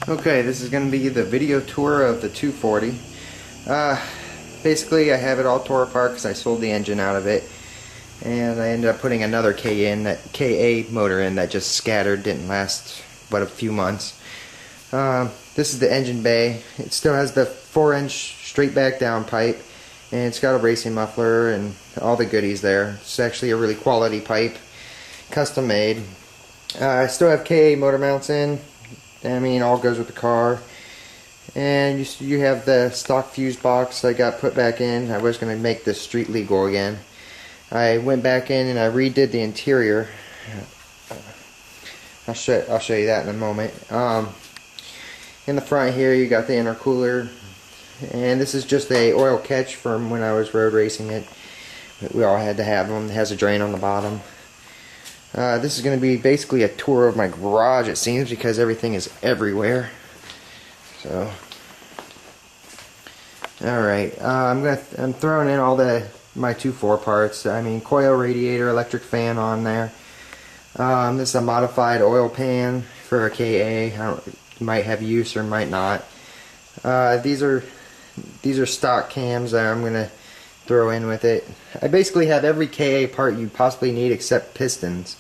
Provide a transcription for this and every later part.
Okay, this is going to be the video tour of the 240. Basically, I have it all tore apart because I sold the engine out of it, and I ended up putting another KA motor in that just scattered, didn't last but a few months. This is the engine bay. It still has the 4-inch straight back down pipe, and it's got a racing muffler and all the goodies there. It's actually a really quality pipe, custom made. I still have KA motor mounts in. I mean, all goes with the car. And you have the stock fuse box I got put back in. I was going to make this street legal again. I went back in and I redid the interior. I'll show you that in a moment. In the front here you got the intercooler, and this is just a oil catch from when I was road racing it. We all had to have them. It has a drain on the bottom. This is going to be basically a tour of my garage, it seems, because everything is everywhere. So, alright, I'm throwing in all my 2.4 parts. I mean, coil radiator, electric fan on there. This is a modified oil pan for a KA. Might have use or might not. These are stock cams that I'm going to throw in with it. I basically have every KA part you possibly need except pistons.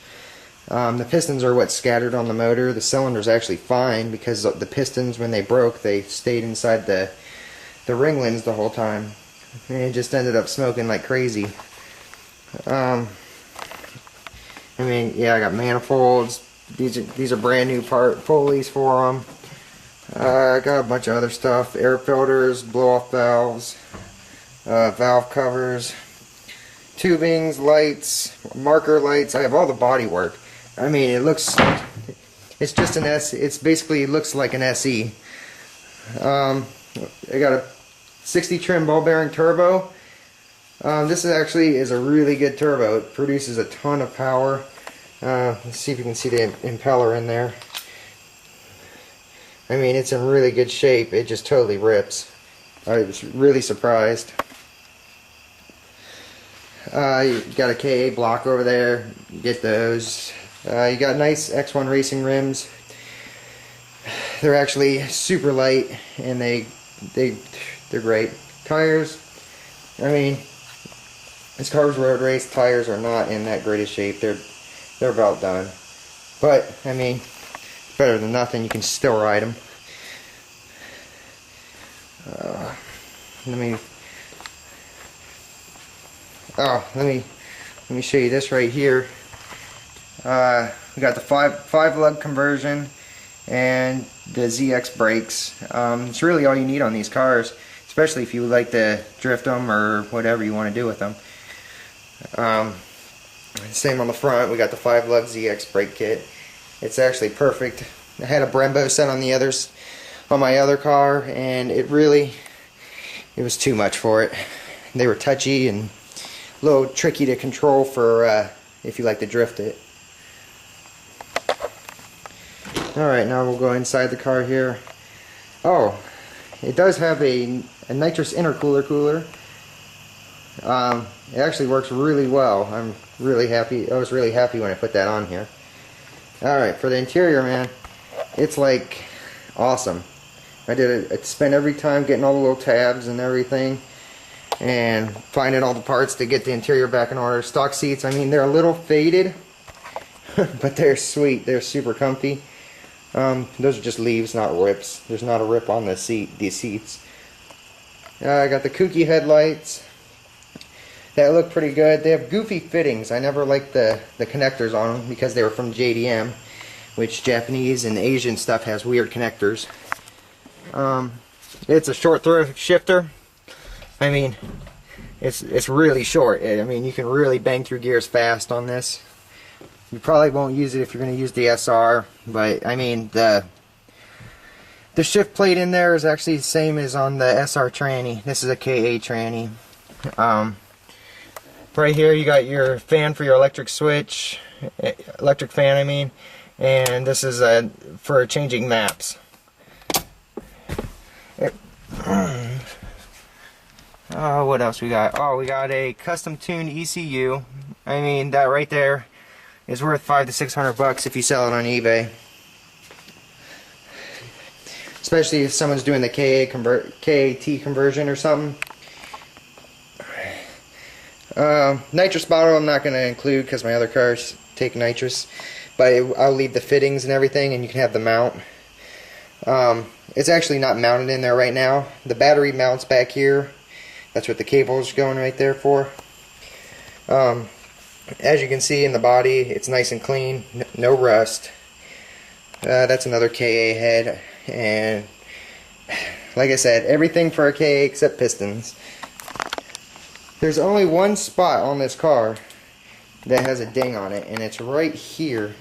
The pistons are what's scattered on the motor. The cylinder's actually fine because the pistons, when they broke, they stayed inside the ringlings the whole time, and it just ended up smoking like crazy. I mean, yeah, I got manifolds. These are brand new pulleys for them. I got a bunch of other stuff: air filters, blow-off valves, valve covers, tubings, lights, marker lights. I have all the body work. I mean, it's just an S. It's basically looks like an SE. I got a 60 trim ball bearing turbo. This actually is a really good turbo. It produces a ton of power. Let's see if you can see the impeller in there. I mean, it's in really good shape. It just totally rips. I was really surprised. You got a KA block over there. You get those. You got nice X1 racing rims. They're actually super light, and they're great. Tires. I mean, this car's road race tires are not in that great a shape. They're about done. But I mean, better than nothing. You can still ride them. Let me show you this right here. We got the five lug conversion and the ZX brakes. It's really all you need on these cars, especially if you like to drift them or whatever you want to do with them. Same on the front. We got the 5 lug ZX brake kit. It's actually perfect. I had a Brembo set on my other car, and it was too much for it. They were touchy and a little tricky to control for if you like to drift it. Alright, now we'll go inside the car here. Oh, it does have a nitrous intercooler cooler. It actually works really well. I'm really happy. I was really happy when I put that on here. Alright, for the interior, man, it's like awesome. I spent every time getting all the little tabs and everything, and finding all the parts to get the interior back in order. Stock seats, I mean, they're a little faded, but they're sweet. They're super comfy. Those are just leaves, not rips. There's not a rip on these seats. I got the kooky headlights. That look pretty good. They have goofy fittings. I never liked the connectors on them because they were from JDM, which Japanese and Asian stuff has weird connectors. It's a short throw shifter. I mean, it's really short. I mean, you can really bang through gears fast on this. You probably won't use it if you're going to use the SR, but I mean, the shift plate in there is actually the same as on the SR tranny. This is a KA tranny. Right here you got your fan for your electric switch, electric fan I mean, and this is for changing maps. What else we got? Oh, we got a custom tuned ECU. I mean, that right there is worth $500 to $600 if you sell it on eBay. especially if someone's doing the KAT conversion or something. Nitrous bottle I'm not going to include because my other cars take nitrous, but I'll leave the fittings and everything, and you can have the mount. It's actually not mounted in there right now. The battery mounts back here. That's what the cable is going right there for. As you can see in the body, it's nice and clean, no rust. That's another KA head, and like I said, everything for a KA except pistons. There's only one spot on this car that has a ding on it, and it's right here.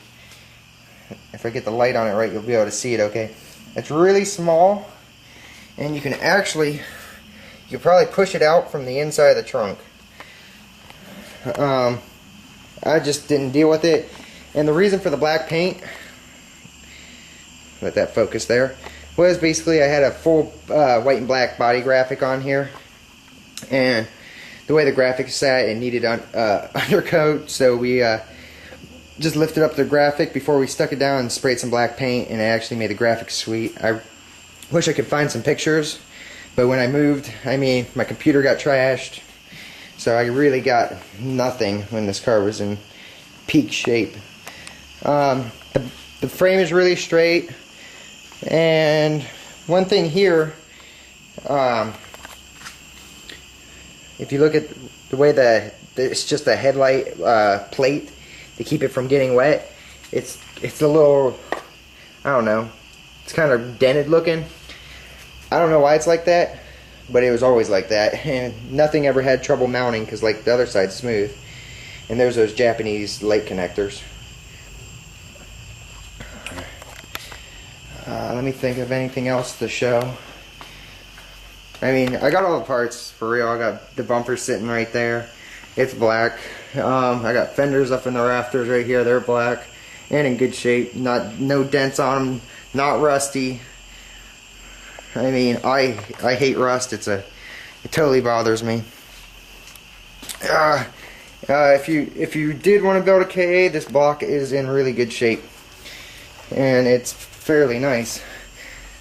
If I get the light on it right, you'll be able to see it okay. It's really small, and you can probably push it out from the inside of the trunk. I just didn't deal with it, and the reason for the black paint, let that focus there, was basically I had a full white and black body graphic on here, and the way the graphic is set, it needed undercoat, so we just lifted up the graphic before we stuck it down and sprayed some black paint, and it actually made the graphic sweet. I wish I could find some pictures, but when I moved, I mean, my computer got trashed, so I really got nothing when this car was in peak shape. The frame is really straight, and one thing here, if you look at the way it's just a headlight plate to keep it from getting wet, it's a little, I don't know, it's kind of dented looking. I don't know why it's like that, but it was always like that, and nothing ever had trouble mounting because like the other side's smooth. And there's those Japanese light connectors. Let me think of anything else to show. I mean, I got all the parts for real. I got the bumper sitting right there. It's black. I got fenders up in the rafters right here. They're black and in good shape. No dents on them. Not rusty. I mean, I hate rust. It totally bothers me. If you did want to build a KA, this block is in really good shape, and it's fairly nice.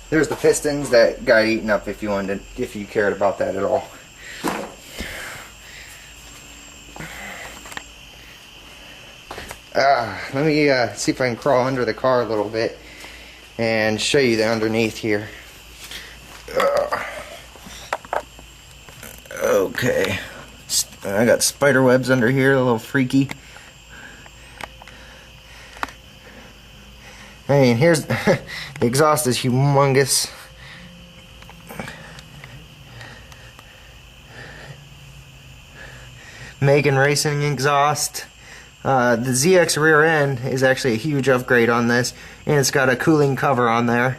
There's the pistons that got eaten up if you cared about that at all. Let me see if I can crawl under the car a little bit and show you the underneath here. Okay, I got spider webs under here, a little freaky. I mean, here's the exhaust is humongous. Megan Racing exhaust. The ZX rear end is actually a huge upgrade on this, and it's got a cooling cover on there,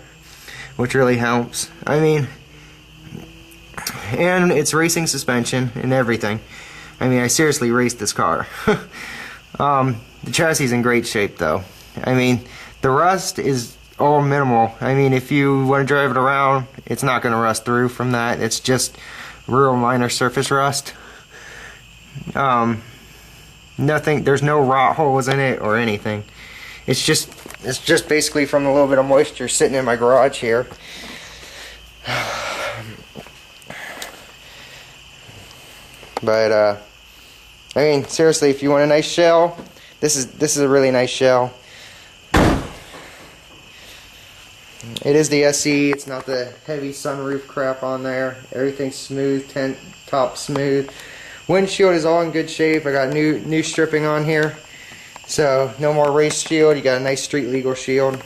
which really helps. I mean, and it's racing suspension and everything. I mean, I seriously raced this car. The chassis is in great shape though. I mean, the rust is all minimal. I mean, if you want to drive it around, it's not going to rust through from that. It's just real minor surface rust. Nothing, there's no rot holes in it or anything. It's just basically from a little bit of moisture sitting in my garage here. But I mean, seriously, if you want a nice shell, this is a really nice shell. It is the SE. It's not the heavy sunroof crap on there. Everything's smooth, tent top smooth. Windshield is all in good shape. I got new stripping on here, so no more race shield. You got a nice street legal shield.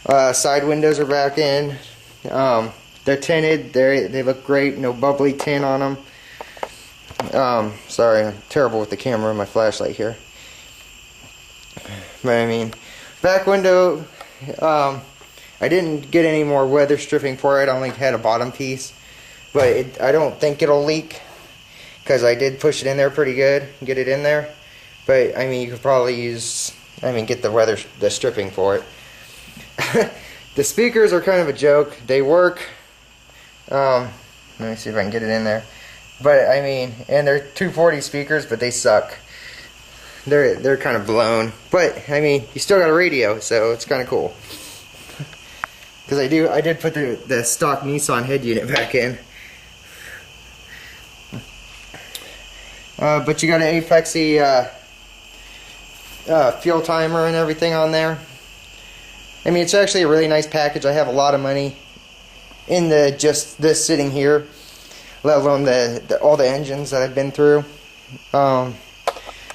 Side windows are back in. They're tinted. They look great. No bubbly tint on them. Sorry, I'm terrible with the camera and my flashlight here. But I mean, back window. I didn't get any more weather stripping for it. I only had a bottom piece, but I don't think it'll leak because I did push it in there pretty good, get it in there. But I mean, you could probably get the stripping for it. The speakers are kind of a joke. They work. Let me see if I can get it in there. But I mean, and they're 240 speakers, but they suck. They're kind of blown. But I mean, you still got a radio, so it's kind of cool. because I did put the stock Nissan head unit back in. But you got an Apexy fuel timer and everything on there. I mean, it's actually a really nice package. I have a lot of money in just this sitting here, let alone all the engines that I've been through. I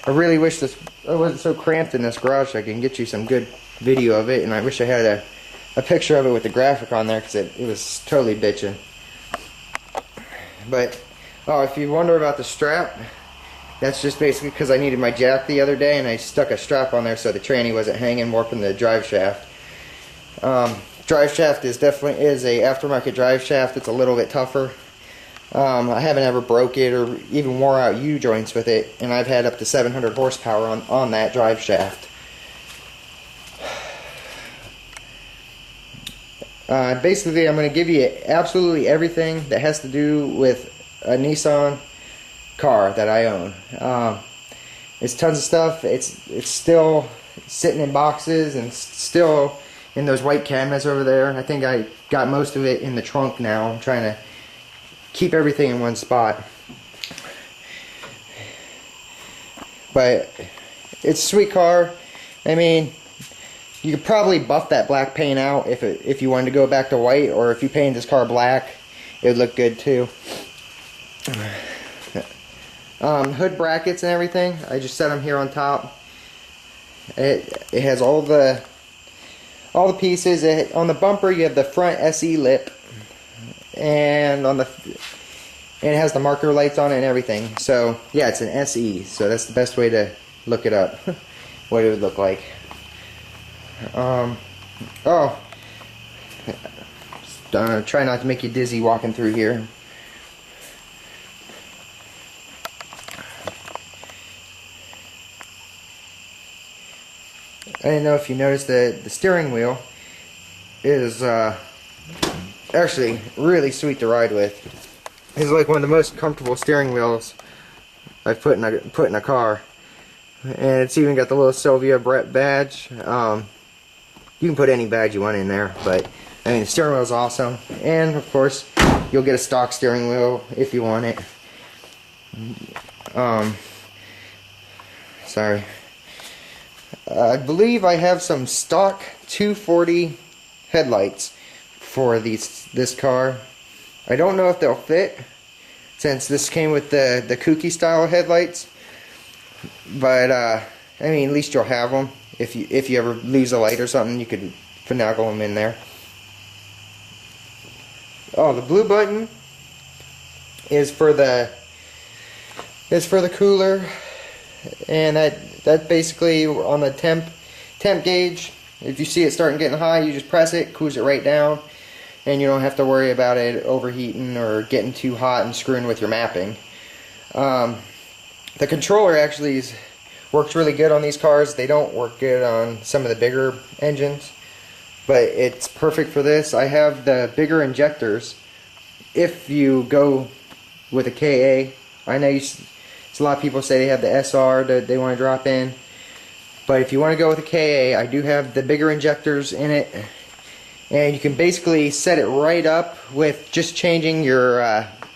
really wish I wasn't so cramped in this garage so I can get you some good video of it, and I wish I had a picture of it with the graphic on there, because it was totally bitching. But if you wonder about the strap, that's just basically because I needed my jack the other day and I stuck a strap on there so the tranny wasn't hanging warping the drive shaft. Drive shaft is a aftermarket drive shaft. It's a little bit tougher. I haven't ever broke it or even wore out U-joints with it, and I've had up to 700 horsepower on that drive shaft. Basically, I'm going to give you absolutely everything that has to do with a Nissan car that I own. It's tons of stuff. It's still sitting in boxes and still in those white cabinets over there. I think I got most of it in the trunk now. I'm trying to keep everything in one spot. But it's a sweet car. I mean, you could probably buff that black paint out if you wanted to go back to white, or if you painted this car black, it would look good too. Hood brackets and everything, I just set them here on top. It has all the pieces. On the bumper you have the front SE lip, and it has the marker lights on it and everything. So yeah, it's an SE, so that's the best way to look it up. What it would look like. Try not to make you dizzy walking through here. I didn't know if you noticed that the steering wheel is actually really sweet to ride with. It's like one of the most comfortable steering wheels I've put in a car, and it's even got the little Sylvia Brett badge. You can put any badge you want in there, but I mean, the steering wheel is awesome, and of course you'll get a stock steering wheel if you want it. Sorry. I believe I have some stock 240 headlights for this car. I don't know if they'll fit, since this came with the kooky style headlights, but I mean, at least you'll have them. If you ever lose a light or something, you could finagle them in there. Oh, the blue button is for the cooler, and that basically on the temp gauge. If you see it starting getting high, you just press it, cools it right down, and you don't have to worry about it overheating or getting too hot and screwing with your mapping. The controller actually works really good on these cars. They don't work good on some of the bigger engines, but it's perfect for this. I have the bigger injectors. If you go with a KA, I know a lot of people say they have the SR that they want to drop in, but if you want to go with a KA, I do have the bigger injectors in it, and you can basically set it right up with just changing your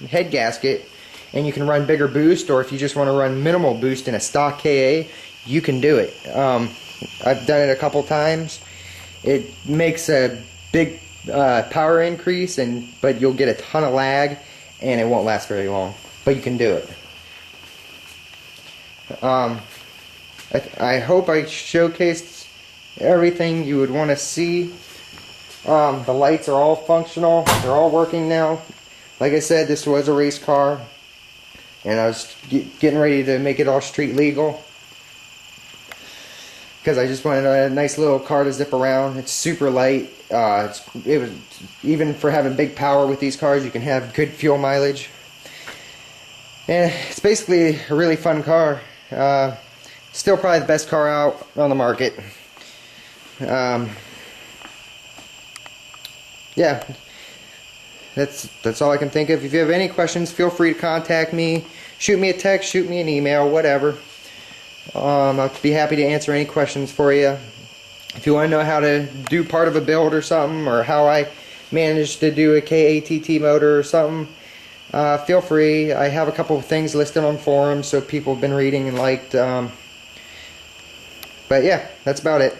head gasket, and you can run bigger boost, or if you just want to run minimal boost in a stock KA, you can do it. I've done it a couple times. It makes a big power increase, but you'll get a ton of lag, and it won't last very long, but you can do it. I hope I showcased everything you would want to see. The lights are all functional. They're all working now. Like I said, this was a race car, and I was getting ready to make it all street legal, because I just wanted a nice little car to zip around. It's super light. It was, even for having big power with these cars, you can have good fuel mileage. And it's basically a really fun car. Still probably the best car out on the market. Yeah, that's all I can think of. If you have any questions, feel free to contact me. Shoot me a text, shoot me an email, whatever. I'll be happy to answer any questions for you. If you want to know how to do part of a build or something, or how I managed to do a KATT motor or something, feel free. I have a couple of things listed on forums, so people have been reading and liked. But yeah, that's about it.